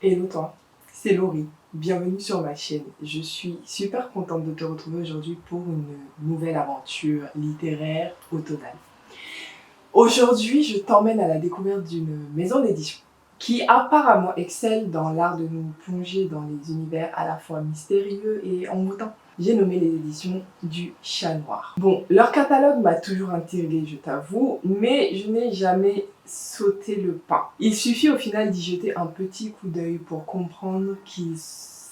Hello toi, c'est Laurie, bienvenue sur ma chaîne. Je suis super contente de te retrouver aujourd'hui pour une nouvelle aventure littéraire au total. Aujourd'hui, je t'emmène à la découverte d'une maison d'édition qui apparemment excelle dans l'art de nous plonger dans les univers à la fois mystérieux et envoûtants. J'ai nommé les éditions du Chat Noir. Bon, leur catalogue m'a toujours intriguée, je t'avoue, mais je n'ai jamais sauté le pas. Il suffit au final d'y jeter un petit coup d'œil pour comprendre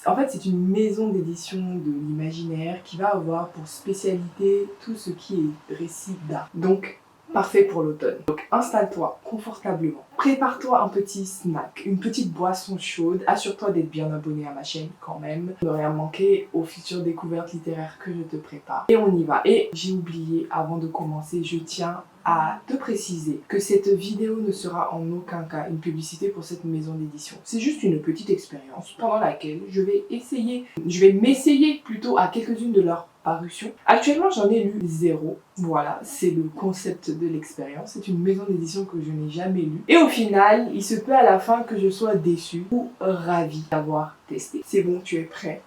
en fait, c'est une maison d'édition de l'imaginaire qui va avoir pour spécialité tout ce qui est récit d'art. Donc, parfait pour l'automne. Donc installe-toi confortablement. Prépare-toi un petit snack, une petite boisson chaude. Assure-toi d'être bien abonné à ma chaîne quand même. Ne rien manquer aux futures découvertes littéraires que je te prépare. Et on y va. Et j'ai oublié, avant de commencer, je tiens à te préciser que cette vidéo ne sera en aucun cas une publicité pour cette maison d'édition. C'est juste une petite expérience pendant laquelle je vais m'essayer plutôt à quelques-unes de leurs parutions. Actuellement, j'en ai lu 0. Voilà, c'est le concept de l'expérience. C'est une maison d'édition que je n'ai jamais lue. Et au final, il se peut à la fin que je sois déçue ou ravie d'avoir testé. C'est bon, tu es prêt?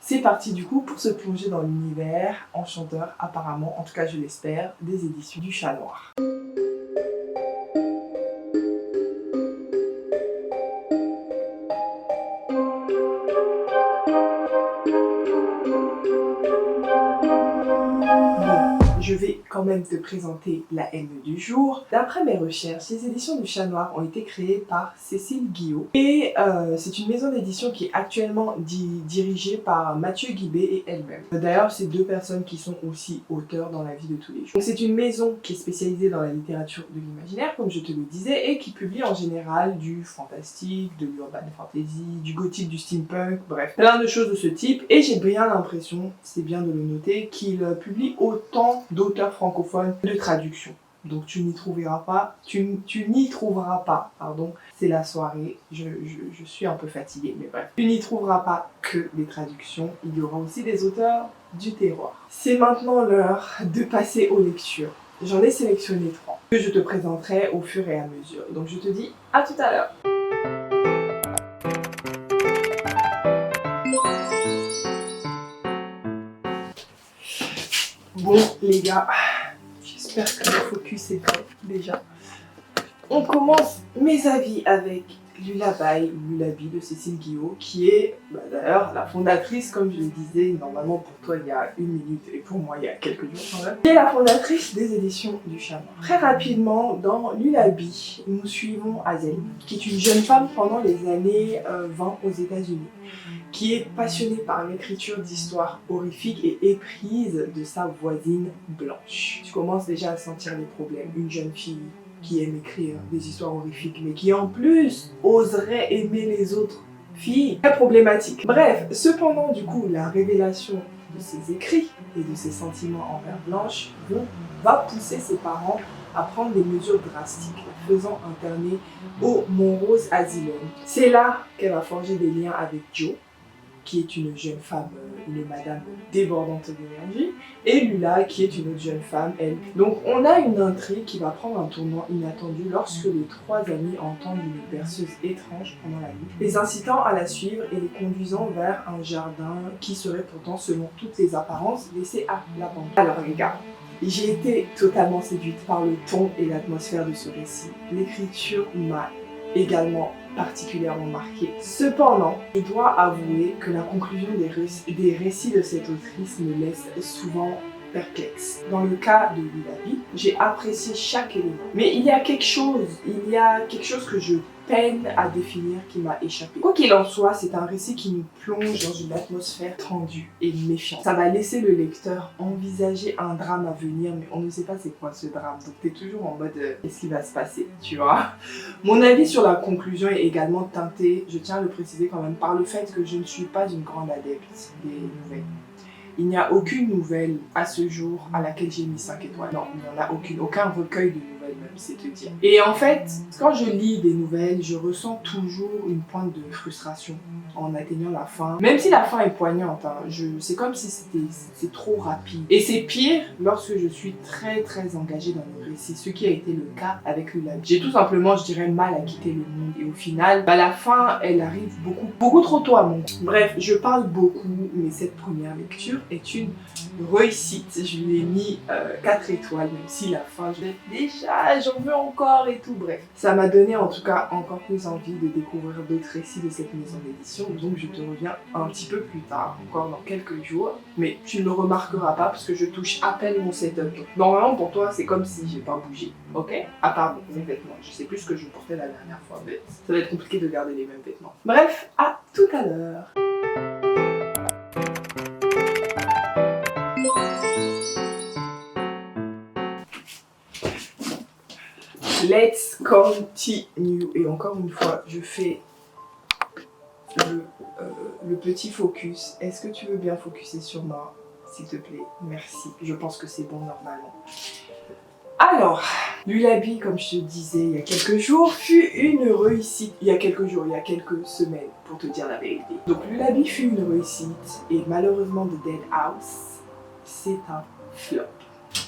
C'est parti du coup pour se plonger dans l'univers enchanteur, apparemment, en tout cas je l'espère, des éditions du Chat Noir. Je vais quand même te présenter la haine du jour. D'après mes recherches, les éditions du Chat Noir ont été créées par Cécile Guillot. Et c'est une maison d'édition qui est actuellement dirigée par Mathieu Guibé et elle-même. D'ailleurs, c'est deux personnes qui sont aussi auteurs dans la vie de tous les jours. C'est une maison qui est spécialisée dans la littérature de l'imaginaire, comme je te le disais, et qui publie en général du fantastique, de l'urban fantasy, du gothique, du steampunk, bref, plein de choses de ce type. Et j'ai bien l'impression, c'est bien de le noter, qu'il publie autant d'auteurs francophones de traduction. Donc tu n'y trouveras pas, pardon, c'est la soirée, je suis un peu fatiguée, mais bref. Tu n'y trouveras pas que des traductions, il y aura aussi des auteurs du terroir. C'est maintenant l'heure de passer aux lectures. J'en ai sélectionné 3 que je te présenterai au fur et à mesure. Donc je te dis à tout à l'heure. Bon les gars, j'espère que le focus est prêt déjà. On commence mes avis avec Lullaby de Cécile Guillot, qui est d'ailleurs la fondatrice, comme je le disais, normalement pour toi il y a 1 minute et pour moi il y a quelques jours quand même, qui est la fondatrice des éditions du Chat Noir. Très rapidement, dans Lullaby, nous suivons Hazel, qui est une jeune femme pendant les années 20 aux États-Unis, qui est passionnée par l'écriture d'histoires horrifiques et éprise de sa voisine blanche. Tu commences déjà à sentir les problèmes. Une jeune fille qui aime écrire des histoires horrifiques, mais qui en plus oserait aimer les autres filles. Très problématique. Bref, cependant, du coup, la révélation de ses écrits et de ses sentiments envers Blanche va pousser ses parents à prendre des mesures drastiques, la faisant interner au Montrose Asylum. C'est là qu'elle va forger des liens avec Jo, qui est une jeune femme, une madame débordante d'énergie, et Lula, qui est une autre jeune femme, elle. Donc on a une intrigue qui va prendre un tournant inattendu lorsque les 3 amis entendent une berceuse étrange pendant la nuit, les incitant à la suivre et les conduisant vers un jardin qui serait pourtant, selon toutes les apparences, laissé à l'abandon. Alors les gars, j'ai été totalement séduite par le ton et l'atmosphère de ce récit. L'écriture m'a également particulièrement marqué. Cependant, je dois avouer que la conclusion des récits de cette autrice me laisse souvent perplexe. Dans le cas de Lullaby, j'ai apprécié chaque élément. Mais il y a quelque chose que je peine à définir qui m'a échappé. Quoi qu'il en soit, c'est un récit qui nous plonge dans une atmosphère tendue et méfiante. Ça va laisser le lecteur envisager un drame à venir, mais on ne sait pas c'est quoi ce drame. Donc t'es toujours en mode qu'est-ce qui va se passer, tu vois. Mon avis sur la conclusion est également teinté, je tiens à le préciser quand même, par le fait que je ne suis pas une grande adepte des nouvelles. Il n'y a aucune nouvelle à ce jour à laquelle j'ai mis 5 étoiles. Non, il n'y en a aucune. Aucun recueil de nouvelles nouvelles même, c'est te dire. Et en fait, quand je lis des nouvelles, je ressens toujours une pointe de frustration en atteignant la fin. Même si la fin est poignante, hein, c'est comme si c'est trop rapide. Et c'est pire lorsque je suis très engagée dans le récit, ce qui a été le cas avec Lula. J'ai tout simplement, je dirais, mal à quitter le monde. Et au final, la fin, elle arrive beaucoup trop tôt à mon goût. Bref, je parle beaucoup, mais cette première lecture est une réussite. Je lui ai mis 4 étoiles, même si la fin, déjà, j'en veux encore et tout. Bref, ça m'a donné en tout cas encore plus envie de découvrir d'autres récits de cette maison d'édition. Donc je te reviens un petit peu plus tard, encore dans quelques jours. Mais tu ne le remarqueras pas parce que je touche à peine mon setup. Donc, normalement pour toi, c'est comme si j'ai pas bougé, ok? À part mes vêtements. Je sais plus ce que je portais la dernière fois, mais ça va être compliqué de garder les mêmes vêtements. Bref, à tout à l'heure. Let's continue. Et encore une fois, je fais le petit focus. Est-ce que tu veux bien focuser sur moi, s'il te plaît? Merci. Je pense que c'est bon normalement. Alors, Lullaby, comme je te disais il y a quelques jours, fut une réussite. Il y a quelques semaines, pour te dire la vérité. Donc Lullaby fut une réussite et malheureusement The Dead House, c'est un flop.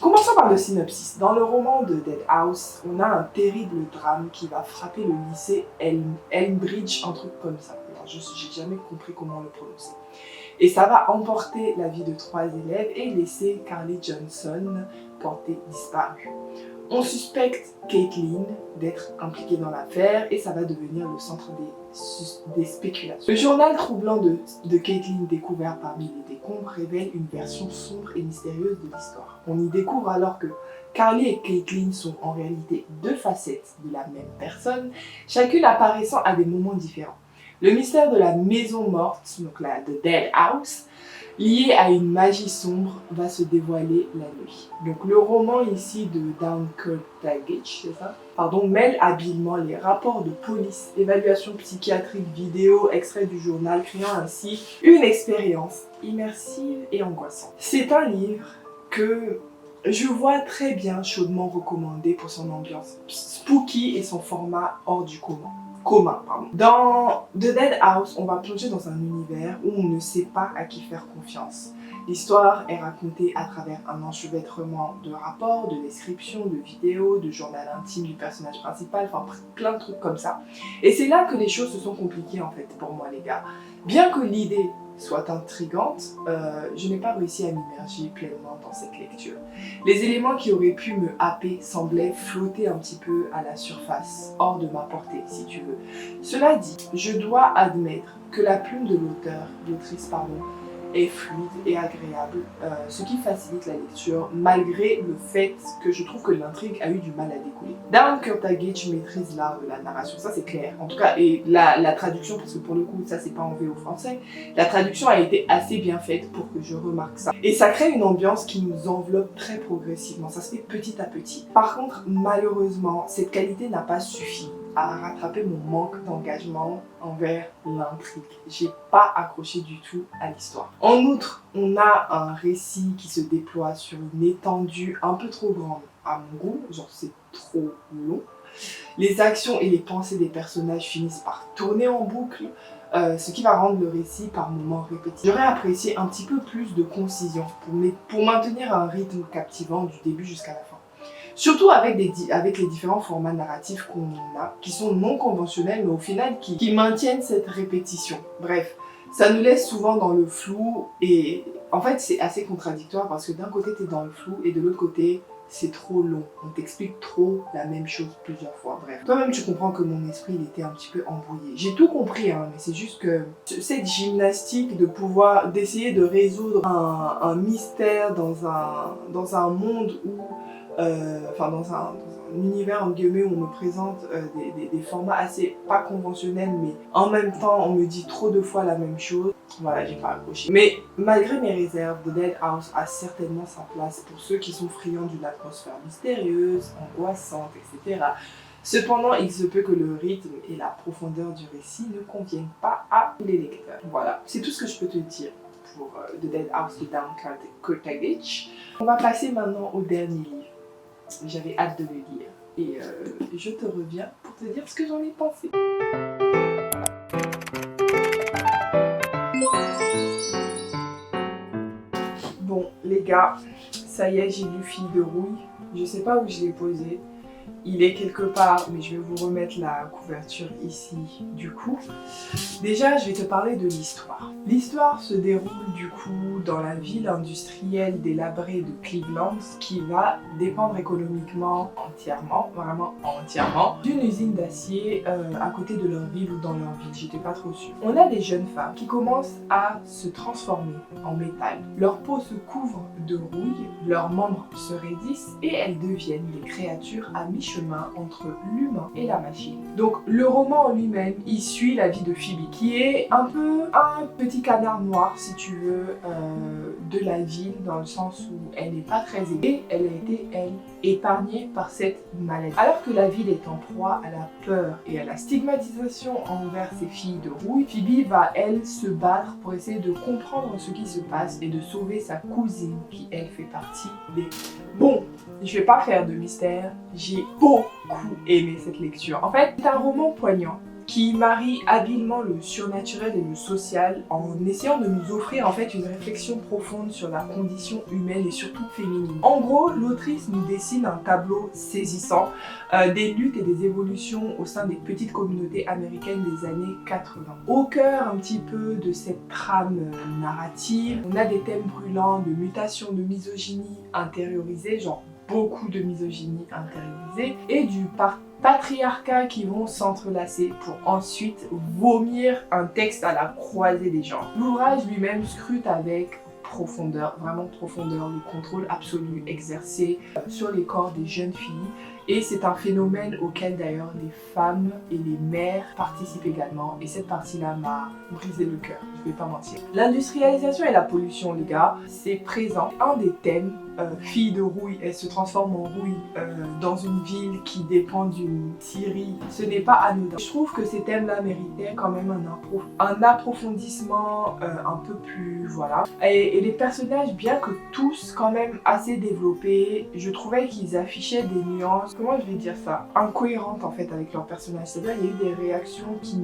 Commençons par le synopsis. Dans le roman de Dead House, on a un terrible drame qui va frapper le lycée Elmbridge, un truc comme ça. Alors, je n'ai jamais compris comment le prononcer. Et ça va emporter la vie de 3 élèves et laisser Carly Johnson portée disparue. On suspecte Caitlin d'être impliquée dans l'affaire et ça va devenir le centre des spéculations. Le journal troublant de Caitlin découvert parmi les décombres révèle une version sombre et mystérieuse de l'histoire. On y découvre alors que Carly et Caitlin sont en réalité 2 facettes de la même personne, chacune apparaissant à des moments différents. Le mystère de la maison morte, donc la The Dead House, lié à une magie sombre, va se dévoiler la nuit. Donc le roman ici de Kurtage, c'est ça? Pardon, mêle habilement les rapports de police, évaluation psychiatrique, vidéo, extrait du journal, créant ainsi une expérience immersive et angoissante. C'est un livre que je vois très bien chaudement recommandé pour son ambiance spooky et son format hors du commun. Dans The Dead House, on va plonger dans un univers où on ne sait pas à qui faire confiance. L'histoire est racontée à travers un enchevêtrement de rapports, de descriptions, de vidéos, de journal intime du personnage principal, enfin plein de trucs comme ça. Et c'est là que les choses se sont compliquées en fait pour moi les gars. Bien que l'idée soit intrigante, je n'ai pas réussi à m'immerger pleinement dans cette lecture. Les éléments qui auraient pu me happer semblaient flotter un petit peu à la surface, hors de ma portée si tu veux. Cela dit, je dois admettre que la plume de l'autrice est fluide et agréable, ce qui facilite la lecture malgré le fait que je trouve que l'intrigue a eu du mal à découler. Darren Kurtage maîtrise l'art de la narration, ça c'est clair. En tout cas, et la traduction, parce que pour le coup ça c'est pas en VO français, la traduction a été assez bien faite pour que je remarque ça. Et ça crée une ambiance qui nous enveloppe très progressivement, ça se fait petit à petit. Par contre, malheureusement, cette qualité n'a pas suffi à rattraper mon manque d'engagement envers l'intrigue. J'ai pas accroché du tout à l'histoire. En outre, on a un récit qui se déploie sur une étendue un peu trop grande à mon goût, genre c'est trop long. Les actions et les pensées des personnages finissent par tourner en boucle, ce qui va rendre le récit par moments répétitif. J'aurais apprécié un petit peu plus de concision pour maintenir un rythme captivant du début jusqu'à la fin. Surtout avec les différents formats narratifs qu'on a, qui sont non conventionnels, mais au final qui maintiennent cette répétition. Bref, ça nous laisse souvent dans le flou et en fait c'est assez contradictoire parce que d'un côté t'es dans le flou et de l'autre côté c'est trop long. On t'explique trop la même chose plusieurs fois. Bref, toi-même tu comprends que mon esprit il était un petit peu embrouillé. J'ai tout compris, hein, mais c'est juste que cette gymnastique d'essayer de résoudre un mystère dans un monde où dans un univers en guillemets où on me présente des formats assez pas conventionnels, mais en même temps on me dit trop de fois la même chose. Voilà, j'ai pas accroché. Mais malgré mes réserves, The Dead House a certainement sa place pour ceux qui sont friands d'une atmosphère mystérieuse, angoissante, etc. Cependant, il se peut que le rythme et la profondeur du récit ne conviennent pas à tous les lecteurs. Voilà, c'est tout ce que je peux te dire pour The Dead House de Darren Kurtage. On va passer maintenant au dernier livre. J'avais hâte de le lire. et je te reviens pour te dire ce que j'en ai pensé. Bon les gars, ça y est, j'ai lu Fille de rouille. Je sais pas où je l'ai posé. Il est quelque part, mais je vais vous remettre la couverture ici du coup. Déjà, je vais te parler de l'histoire. L'histoire se déroule du coup dans la ville industrielle délabrée de Cleveland, qui va dépendre économiquement entièrement, vraiment entièrement, d'une usine d'acier à côté de leur ville ou dans leur ville, j'étais pas trop sûre. On a des jeunes femmes qui commencent à se transformer en métal. Leur peau se couvre de rouille, leurs membres se raidissent et elles deviennent des créatures à mi-chemin entre l'humain et la machine. Donc le roman en lui-même, il suit la vie de Phoebe, qui est un peu un petit canard noir, si tu veux, de la ville, dans le sens où elle n'est pas très aidée. Elle a été, elle, épargnée par cette maladie. Alors que la ville est en proie à la peur et à la stigmatisation envers ses filles de rouille, Phoebe va, elle, se battre pour essayer de comprendre ce qui se passe et de sauver sa cousine, qui, elle, fait partie des... Bon, je vais pas faire de mystère, j'ai beaucoup aimé cette lecture. En fait, c'est un roman poignant qui marie habilement le surnaturel et le social en essayant de nous offrir en fait une réflexion profonde sur la condition humaine et surtout féminine. En gros, l'autrice nous dessine un tableau saisissant des luttes et des évolutions au sein des petites communautés américaines des années 80. Au cœur un petit peu de cette trame narrative, on a des thèmes brûlants de mutation, de misogynie intériorisée, genre beaucoup de misogynie intériorisée, et du patriarcat qui vont s'entrelacer pour ensuite vomir un texte à la croisée des genres. L'ouvrage lui-même scrute avec profondeur, vraiment profondeur, le contrôle absolu exercé sur les corps des jeunes filles. Et c'est un phénomène auquel d'ailleurs les femmes et les mères participent également. Et cette partie-là m'a brisé le cœur, je vais pas mentir. L'industrialisation et la pollution, les gars, c'est présent. Un des thèmes, Fille de rouille, elle se transforme en rouille dans une ville qui dépend d'une scierie. Ce n'est pas anodin. Je trouve que ces thèmes-là méritaient quand même un approfondissement un peu plus, voilà. Et les personnages, bien que tous quand même assez développés, je trouvais qu'ils affichaient des nuances, comment je vais dire ça, incohérentes en fait avec leurs personnages. C'est-à-dire il y a eu des réactions qui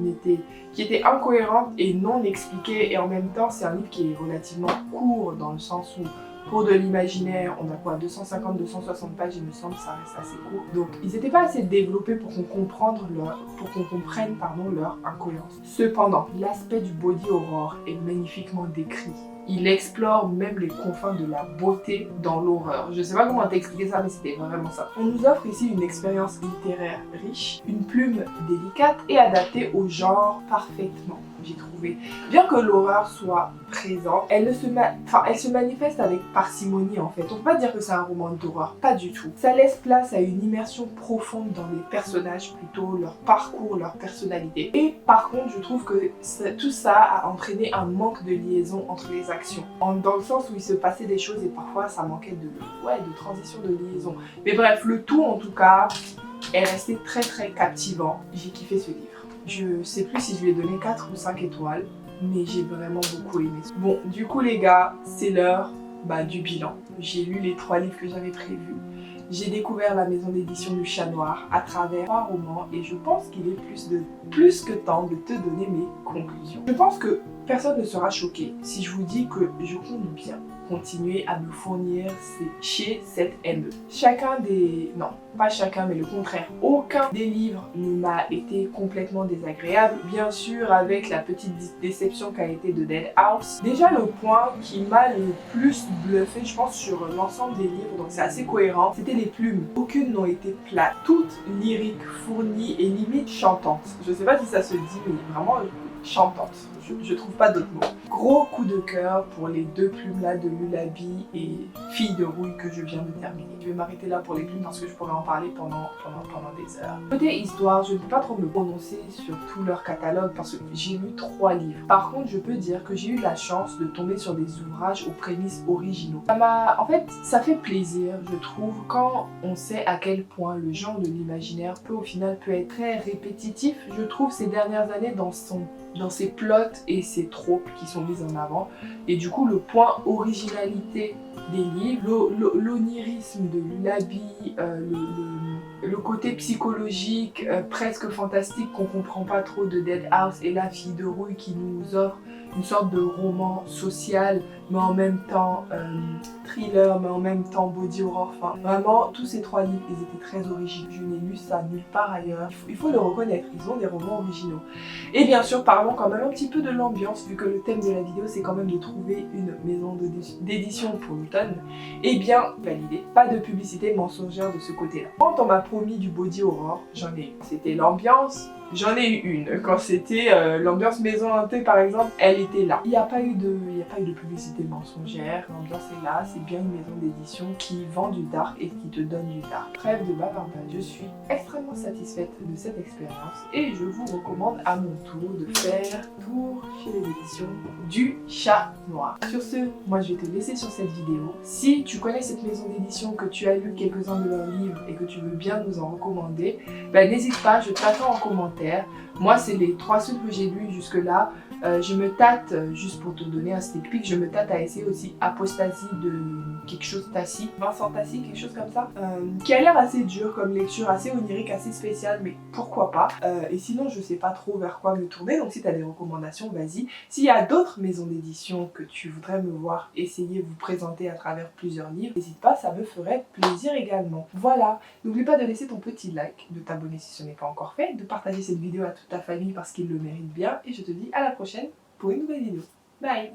étaient incohérentes et non expliquées, et en même temps c'est un livre qui est relativement court dans le sens où pour de l'imaginaire, on a quoi, 250-260 pages, il me semble, ça reste assez court. Donc, ils n'étaient pas assez développés pour qu'on comprenne leur incohérence. Cependant, l'aspect du body horror est magnifiquement décrit. Il explore même les confins de la beauté dans l'horreur. Je sais pas comment t'expliquer ça, mais c'était vraiment ça. On nous offre ici une expérience littéraire riche, une plume délicate et adaptée au genre parfaitement, j'ai trouvé. Bien que l'horreur soit présente, elle se manifeste avec parcimonie en fait. On peut pas dire que c'est un roman d'horreur, pas du tout. Ça laisse place à une immersion profonde dans les personnages, plutôt leur parcours, leur personnalité. Et par contre, je trouve que tout ça a entraîné un manque de liaison entre les actions. Dans le sens où il se passait des choses et parfois ça manquait de transition, de liaison. Mais bref, le tout en tout cas est resté très très captivant. J'ai kiffé ce livre. Je sais plus si je lui ai donné 4 ou 5 étoiles, mais j'ai vraiment beaucoup aimé. Bon, du coup les gars, c'est l'heure du bilan. J'ai lu les 3 livres que j'avais prévus. J'ai découvert la maison d'édition du Chat Noir à travers 3 romans et je pense qu'il est plus que temps de te donner mes conclusions. Je pense que personne ne sera choqué si je vous dis que je compte bien continuer à me fournir chez cette ME. Non, pas chacun, mais le contraire. Aucun des livres ne m'a été complètement désagréable. Bien sûr, avec la petite déception qu'a été de Dead House. Déjà, le point qui m'a le plus bluffé, je pense, sur l'ensemble des livres, donc c'est assez cohérent, c'était les plumes. Aucune n'ont été plates. Toutes lyriques, fournies et limite chantantes. Je sais pas si ça se dit, mais vraiment chantantes. Je trouve pas d'autres mots. Gros coup de cœur pour les 2 plumes là de Lullaby et Fille de rouille que je viens de terminer. Je vais m'arrêter là pour les plumes parce que je pourrais en parler pendant des heures. Côté histoire, je ne peux pas trop me prononcer sur tout leur catalogue parce que j'ai lu 3 livres. Par contre, je peux dire que j'ai eu la chance de tomber sur des ouvrages aux prémices originaux. En fait, ça fait plaisir, je trouve, quand on sait à quel point le genre de l'imaginaire peut être très répétitif. Je trouve ces dernières années dans ses plots et ses tropes qui sont mises en avant. Et du coup, le point originalité des livres, l'onirisme de Lullaby, le côté psychologique, presque fantastique qu'on comprend pas trop de Dead House et La Fille de Rouille qui nous offre une sorte de roman social, mais en même temps thriller, mais en même temps body horror. Enfin, vraiment, tous ces 3 livres, ils étaient très originaux. Je n'ai lu ça nulle part ailleurs. Il faut le reconnaître, ils ont des romans originaux. Et bien sûr, parlons quand même un petit peu de l'ambiance, vu que le thème de la vidéo, c'est quand même de trouver une maison d'édition pour l'automne. Eh bien, validé. Pas de publicité mensongère de ce côté-là. Quand on m'a promis du body horror, j'en ai eu. C'était l'ambiance. J'en ai eu une. Quand c'était l'ambiance maison hantée par exemple, elle était là. Il n'y a pas eu de publicité mensongère, l'ambiance est là, c'est bien une maison d'édition qui vend du dark et qui te donne du dark. Trêve de bavardage, je suis extrêmement satisfaite de cette expérience et je vous recommande à mon tour de faire tour chez les éditions du Chat Noir. Sur ce, moi je vais te laisser sur cette vidéo. Si tu connais cette maison d'édition, que tu as lu quelques-uns de leurs livres et que tu veux bien nous en recommander, ben n'hésite pas, je t'attends en commentaire. Moi, c'est les 3 seuls que j'ai lus jusque-là. Je me tâte, juste pour te donner un sneak peek, je me tâte à essayer aussi Apostasie de quelque chose Tassi, Vincent Tassi, quelque chose comme ça, qui a l'air assez dur comme lecture, assez onirique, assez spécial, mais pourquoi pas. Et sinon, je sais pas trop vers quoi me tourner, donc si tu as des recommandations, vas-y. S'il y a d'autres maisons d'édition que tu voudrais me voir essayer vous présenter à travers plusieurs livres, n'hésite pas, ça me ferait plaisir également. Voilà, n'oublie pas de laisser ton petit like, de t'abonner si ce n'est pas encore fait, de partager cette vidéo à toute ta famille parce qu'ils le méritent bien, et je te dis à la prochaine pour une nouvelle vidéo. Bye!